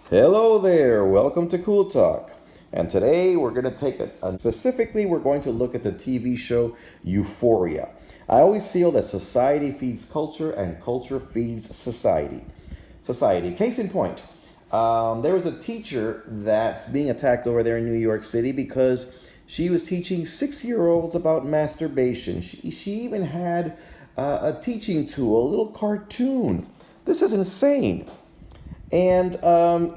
Hello there, welcome to Cool Talk. And today we're going to specifically, we're going to look at the TV show Euphoria. I always feel that society feeds culture and culture feeds society. Case in point, there was a teacher that's being attacked over there in New York City because she was teaching 6-year-olds about masturbation. She even had a teaching tool, a little cartoon. This is insane. And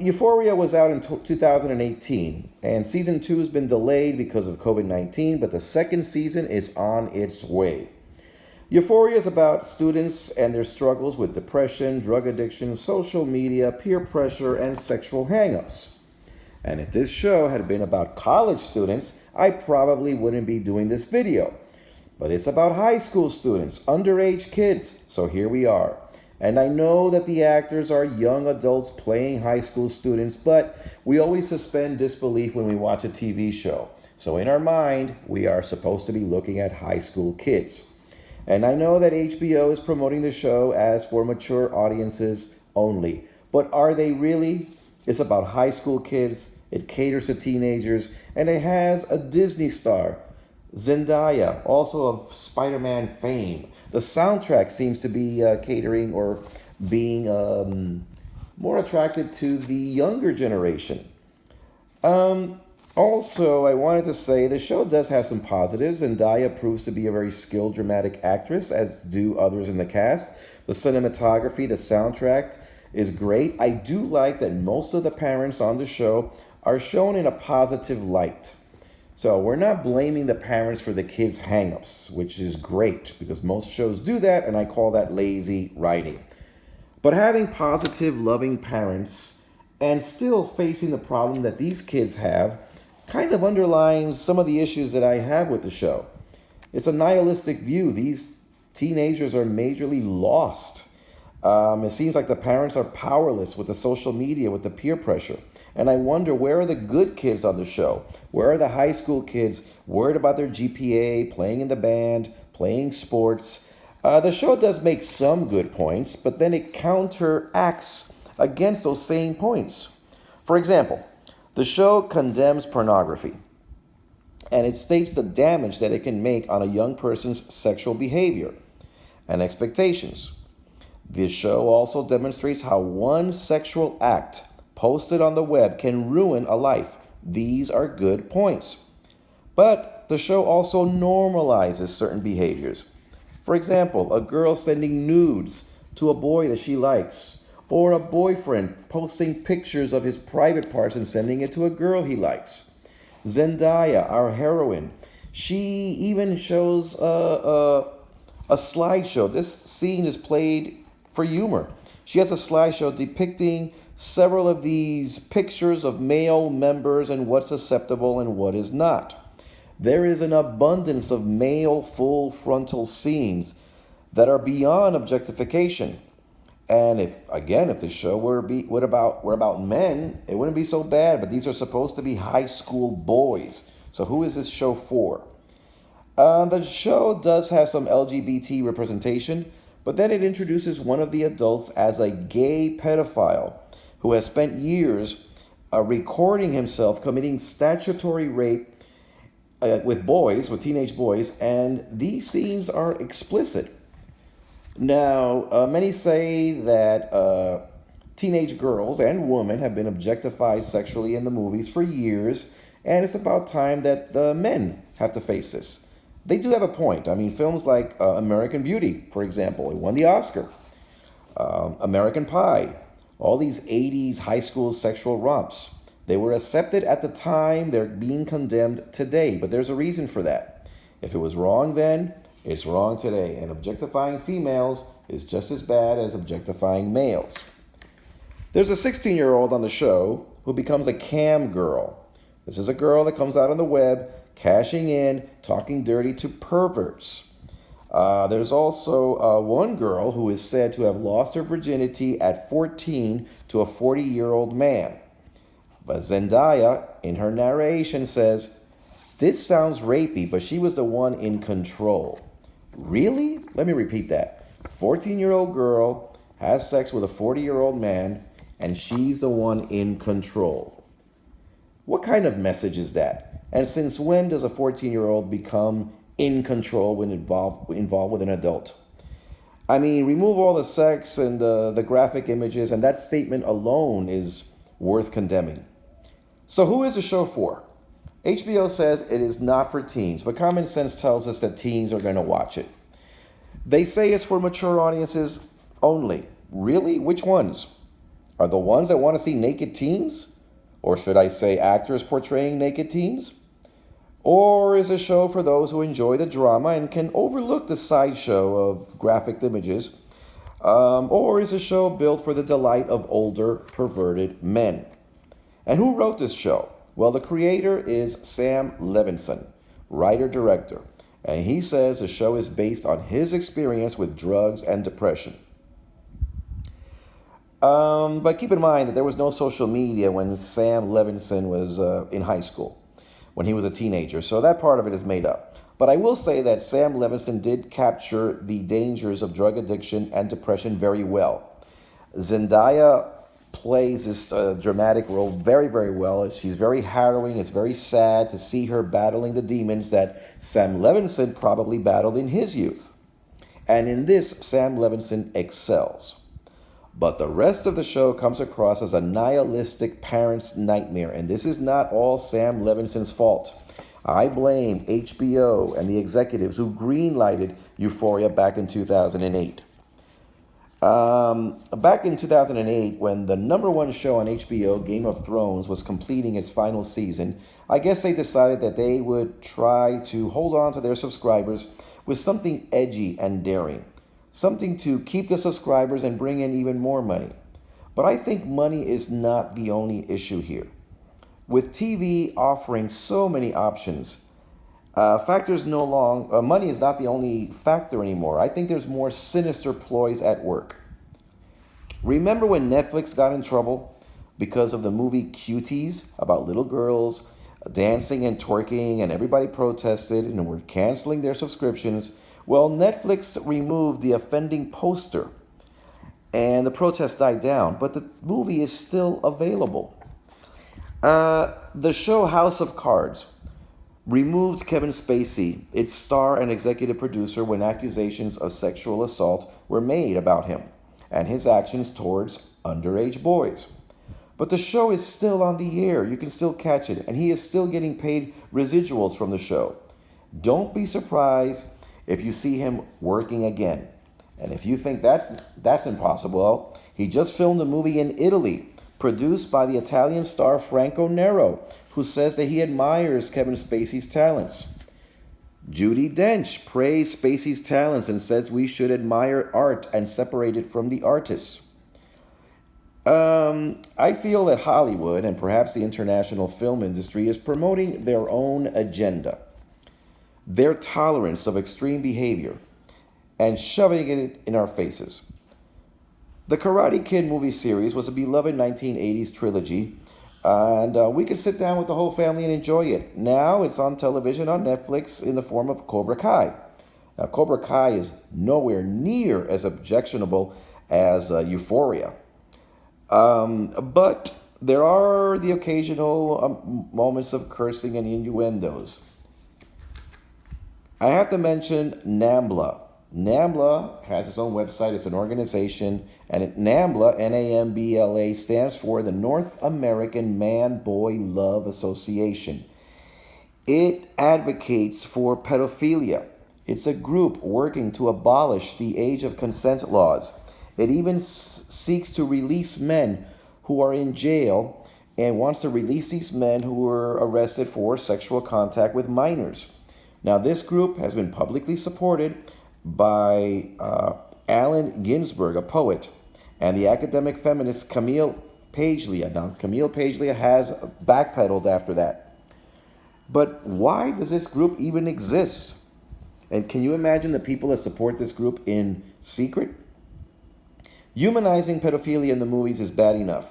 Euphoria was out in 2018, and season 2 has been delayed because of COVID-19, but the second season is on its way. Euphoria is about students and their struggles with depression, drug addiction, social media, peer pressure, and sexual hangups. And if this show had been about college students, I probably wouldn't be doing this video. But it's about high school students, underage kids, so here we are. And I know that the actors are young adults playing high school students, but we always suspend disbelief when we watch a TV show. So in our mind, we are supposed to be looking at high school kids. And I know that HBO is promoting the show as for mature audiences only. But are they really? It's about high school kids, it caters to teenagers, and it has a Disney star, Zendaya, also of Spider-Man fame. The soundtrack seems to be catering or being more attracted to the younger generation. Also, I wanted to say the show does have some positives. Zendaya proves to be a very skilled dramatic actress, as do others in the cast. The cinematography, the soundtrack is great. I do like that most of the parents on the show are shown in a positive light. So we're not blaming the parents for the kids' hangups, which is great because most shows do that, and I call that lazy writing. But having positive, loving parents and still facing the problem that these kids have kind of underlines some of the issues that I have with the show. It's a nihilistic view. These teenagers are majorly lost. It seems like the parents are powerless with the social media, with the peer pressure. And I wonder, where are the good kids on the show? Where are the high school kids worried about their GPA, playing in the band, playing sports? The show does make some good points, but then it counteracts against those same points. For example, the show condemns pornography, and it states the damage that it can make on a young person's sexual behavior and expectations. This show also demonstrates how one sexual act posted on the web can ruin a life. These are good points. But the show also normalizes certain behaviors. For example, a girl sending nudes to a boy that she likes, or a boyfriend posting pictures of his private parts and sending it to a girl he likes. Zendaya, our heroine, she even shows a slideshow. This scene is played for humor. She has a slideshow depicting several of these pictures of male members and what's acceptable and what is not. There is an abundance of male full frontal scenes that are beyond objectification. And if the show were about men, it wouldn't be so bad. But these are supposed to be high school boys. So who is this show for? The show does have some LGBT representation, but then it introduces one of the adults as a gay pedophile who has spent years recording himself committing statutory rape with teenage boys, and these scenes are explicit. Now, many say that teenage girls and women have been objectified sexually in the movies for years, and it's about time that the men have to face this. They do have a point. I mean, films like American Beauty, for example, it won the Oscar. American Pie, all these 80s high school sexual romps. They were accepted at the time, they're being condemned today, but there's a reason for that. If it was wrong then, it's wrong today, and objectifying females is just as bad as objectifying males. There's a 16-year-old on the show who becomes a cam girl. This is a girl that comes out on the web, cashing in, talking dirty to perverts. There's also one girl who is said to have lost her virginity at 14 to a 40-year-old man. But Zendaya, in her narration, says, "This sounds rapey, but she was the one in control." Really? Let me repeat that. 14-year-old girl has sex with a 40-year-old man, and she's the one in control. What kind of message is that? And since when does a 14-year-old become in control when involved with an adult? I mean, remove all the sex and the graphic images, and that statement alone is worth condemning. So who is the show for? HBO says it is not for teens, but common sense tells us that teens are going to watch it. They say it's for mature audiences only. Really? Which ones? Are the ones that want to see naked teens? Or should I say actors portraying naked teens? Or is a show for those who enjoy the drama and can overlook the sideshow of graphic images? Or is a show built for the delight of older, perverted men? And who wrote this show? Well, the creator is Sam Levinson, writer-director. And he says the show is based on his experience with drugs and depression. But keep in mind that there was no social media when Sam Levinson was in high school, when he was a teenager. So that part of it is made up. But I will say that Sam Levinson did capture the dangers of drug addiction and depression very well. Zendaya plays this dramatic role very, very well. She's very harrowing. It's very sad to see her battling the demons that Sam Levinson probably battled in his youth. And in this, Sam Levinson excels. But the rest of the show comes across as a nihilistic parent's nightmare, and this is not all Sam Levinson's fault. I blame HBO and the executives who greenlighted Euphoria back in 2008. Back in 2008, when the number one show on HBO, Game of Thrones, was completing its final season, I guess they decided that they would try to hold on to their subscribers with something edgy and daring. Something to keep the subscribers and bring in even more money. But I think money is not the only issue here. With TV offering so many options, money is not the only factor anymore. I think there's more sinister ploys at work. Remember when Netflix got in trouble because of the movie Cuties about little girls dancing and twerking, and everybody protested and were canceling their subscriptions? Well, Netflix removed the offending poster and the protest died down, but the movie is still available. The show House of Cards removed Kevin Spacey, its star and executive producer, when accusations of sexual assault were made about him and his actions towards underage boys. But the show is still on the air. You can still catch it, and he is still getting paid residuals from the show. Don't be surprised if you see him working again. And if you think that's impossible, well, he just filmed a movie in Italy, produced by the Italian star Franco Nero, who says that he admires Kevin Spacey's talents. Judi Dench praised Spacey's talents and says we should admire art and separate it from the artists. I feel that Hollywood and perhaps the international film industry is promoting their own agenda, their tolerance of extreme behavior, and shoving it in our faces. The Karate Kid movie series was a beloved 1980s trilogy, and we could sit down with the whole family and enjoy it. Now it's on television on Netflix in the form of Cobra Kai. Now, Cobra Kai is nowhere near as objectionable as Euphoria. But there are the occasional moments of cursing and innuendos. I have to mention NAMBLA. NAMBLA has its own website. It's an organization, and NAMBLA, N-A-M-B-L-A, stands for the North American Man-Boy Love Association. It advocates for pedophilia. It's a group working to abolish the age of consent laws. It even seeks to release men who are in jail and wants to release these men who were arrested for sexual contact with minors. Now, this group has been publicly supported by Allen Ginsberg, a poet, and the academic feminist Camille Paglia. Now, Camille Paglia has backpedaled after that. But why does this group even exist? And can you imagine the people that support this group in secret? Humanizing pedophilia in the movies is bad enough.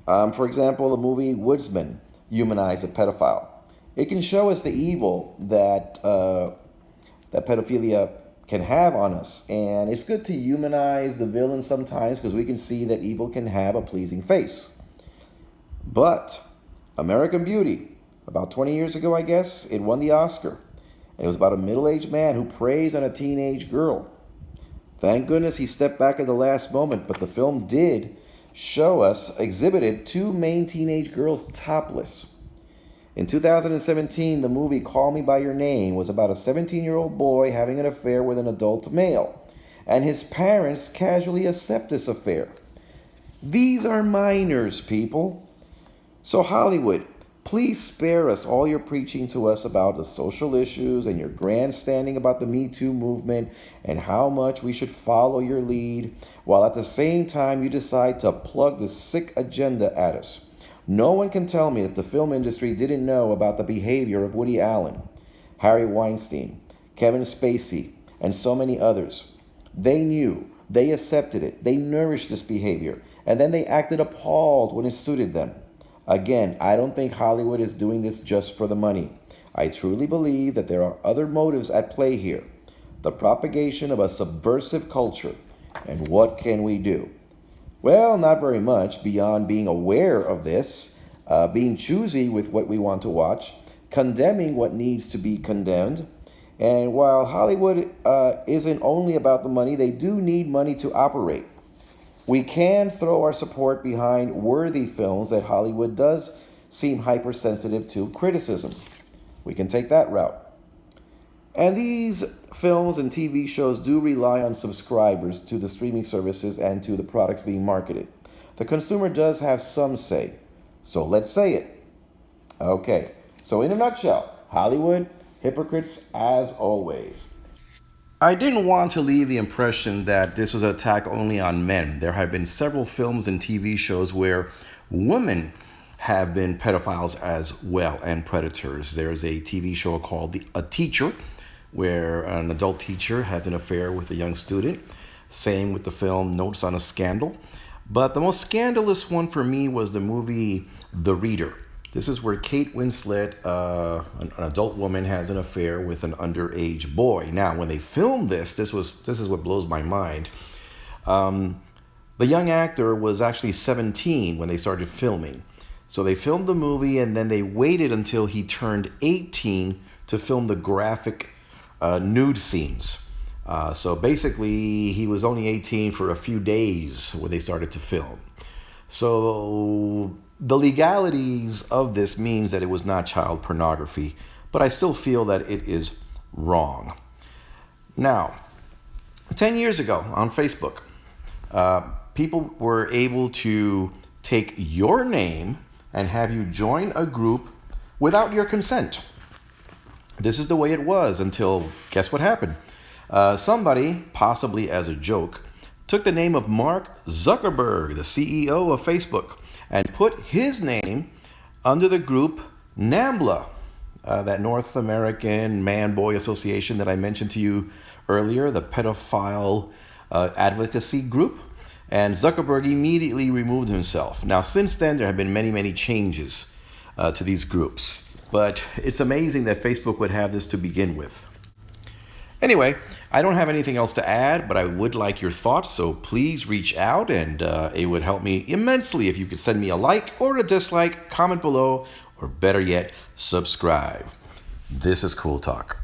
For example, the movie Woodsman humanized a pedophile. It can show us the evil that pedophilia can have on us. And it's good to humanize the villain sometimes because we can see that evil can have a pleasing face. But American Beauty, about 20 years ago, I guess, it won the Oscar. And it was about a middle-aged man who preys on a teenage girl. Thank goodness he stepped back at the last moment, but the film did exhibited two main teenage girls topless. In 2017, the movie Call Me By Your Name was about a 17-year-old boy having an affair with an adult male, and his parents casually accept this affair. These are minors, people. So Hollywood, please spare us all your preaching to us about the social issues and your grandstanding about the Me Too movement and how much we should follow your lead, while at the same time you decide to plug this sick agenda at us. No one can tell me that the film industry didn't know about the behavior of Woody Allen, Harvey Weinstein, Kevin Spacey, and so many others. They knew, they accepted it, they nourished this behavior, and then they acted appalled when it suited them. Again, I don't think Hollywood is doing this just for the money. I truly believe that there are other motives at play here. The propagation of a subversive culture. And what can we do? Well, not very much beyond being aware of this, being choosy with what we want to watch, condemning what needs to be condemned. And while Hollywood isn't only about the money, they do need money to operate. We can throw our support behind worthy films that Hollywood does seem hypersensitive to criticism. We can take that route. And these films and TV shows do rely on subscribers to the streaming services and to the products being marketed. The consumer does have some say. So let's say it. Okay, so in a nutshell, Hollywood, hypocrites as always. I didn't want to leave the impression that this was an attack only on men. There have been several films and TV shows where women have been pedophiles as well and predators. There's a TV show called A Teacher, where an adult teacher has an affair with a young student. Same with the film Notes on a Scandal. But the most scandalous one for me was the movie The Reader. This is where Kate Winslet, an adult woman, has an affair with an underage boy. Now, when they filmed this is what blows my mind. The young actor was actually 17 when they started filming. So they filmed the movie and then they waited until he turned 18 to film the graphic nude scenes. So basically, he was only 18 for a few days when they started to film. So the legalities of this means that it was not child pornography, but I still feel that it is wrong. Now, 10 years ago on Facebook, people were able to take your name and have you join a group without your consent. This is the way it was until, guess what happened? Somebody, possibly as a joke, took the name of Mark Zuckerberg, the CEO of Facebook, and put his name under the group NAMBLA, that North American Man-Boy Association that I mentioned to you earlier, the pedophile advocacy group. And Zuckerberg immediately removed himself. Now, since then, there have been many, many changes to these groups. But it's amazing that Facebook would have this to begin with. Anyway, I don't have anything else to add, but I would like your thoughts, so please reach out, and it would help me immensely if you could send me a like or a dislike, comment below, or better yet, subscribe. This is Cool Talk.